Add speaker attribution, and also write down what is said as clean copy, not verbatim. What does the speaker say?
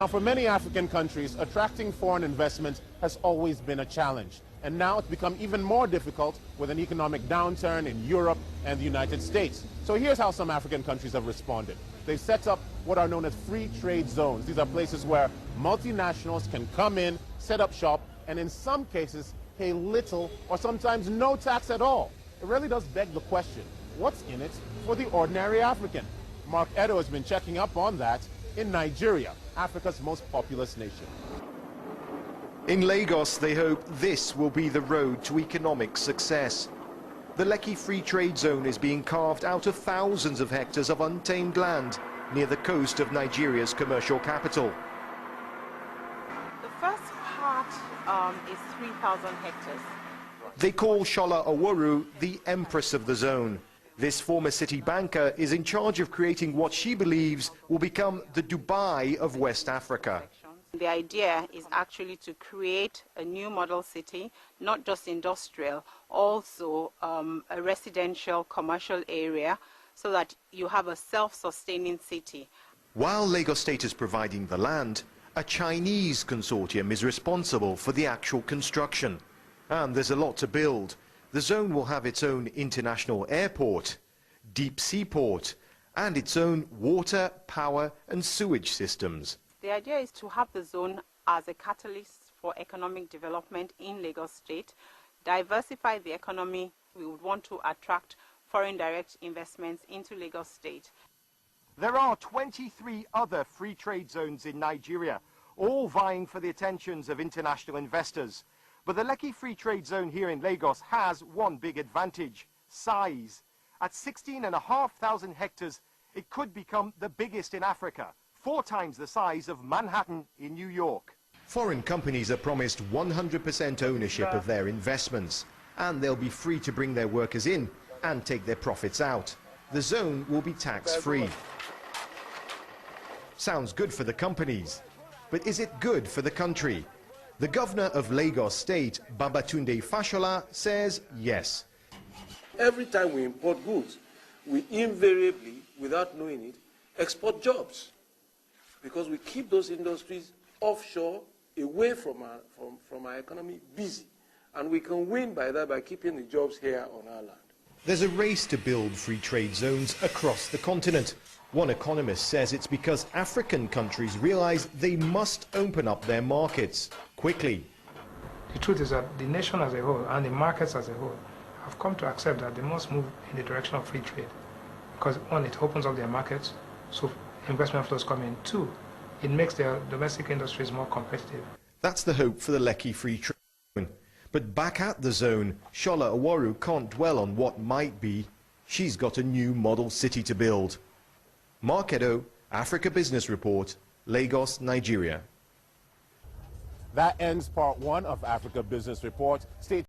Speaker 1: Now, for many African countries, attracting foreign investment has always been a challenge. And now it's become even more difficult with an economic downturn in Europe and the United States. So here's how some African countries have responded. They've set up what are known as free trade zones. These are places where multinationals can come in, set up shop, and in some cases pay little or sometimes no tax at all. It really does beg the question, what's in it for the ordinary African? Mark Edo has been checking up on that in Nigeria, Africa's most populous nation.
Speaker 2: In Lagos, they hope this will be the road to economic success. The Lekki Free Trade Zone is being carved out of thousands of hectares of untamed land near the coast of Nigeria's commercial capital.
Speaker 3: The first part is 3,000 hectares.
Speaker 2: They call Shola Oworu the empress of the zone. This former city banker is in charge of creating what she believes will become the Dubai of West Africa.
Speaker 3: The idea is actually to create a new model city, not just industrial, also a residential commercial area, so that you have a self-sustaining city.
Speaker 2: While Lagos State is providing the land, a Chinese consortium is responsible for the actual construction. And there's a lot to build. The zone will have its own international airport, deep sea port, and its own water, power and sewage systems.
Speaker 3: The idea is to have the zone as a catalyst for economic development in Lagos State, diversify the economy. We would want to attract foreign direct investments into Lagos State.
Speaker 2: There are 23 other free trade zones in Nigeria, all vying for the attentions of international investors. But the Lekki Free Trade Zone here in Lagos has one big advantage: size. At 16,500 hectares, it could become the biggest in Africa, 4 times the size of Manhattan in New York. Foreign companies are promised 100% ownership of their investments, and they'll be free to bring their workers in and take their profits out. The zone will be tax-free. Sounds good for the companies, but is it good for the country? The governor of Lagos State, Babatunde Fashola, says yes.
Speaker 4: Every time we import goods, we invariably, without knowing it, export jobs, because we keep those industries offshore, away from our economy, busy. And we can win by that by keeping the jobs here on our land.
Speaker 2: There's a race to build free trade zones across the continent. One economist says it's because African countries realize they must open up their markets quickly.
Speaker 5: The truth is that the nation as a whole and the markets as a whole have come to accept that they must move in the direction of free trade. Because one, it opens up their markets, so investment flows come in. 2, it makes their domestic industries more competitive.
Speaker 2: That's the hope for the Lekki Free Trade Zone. But back at the zone, Shola Oworu can't dwell on what might be. She's got a new model city to build. Mark Edo, Africa Business Report, Lagos, Nigeria.
Speaker 1: That ends part 1 of Africa Business Report. Stay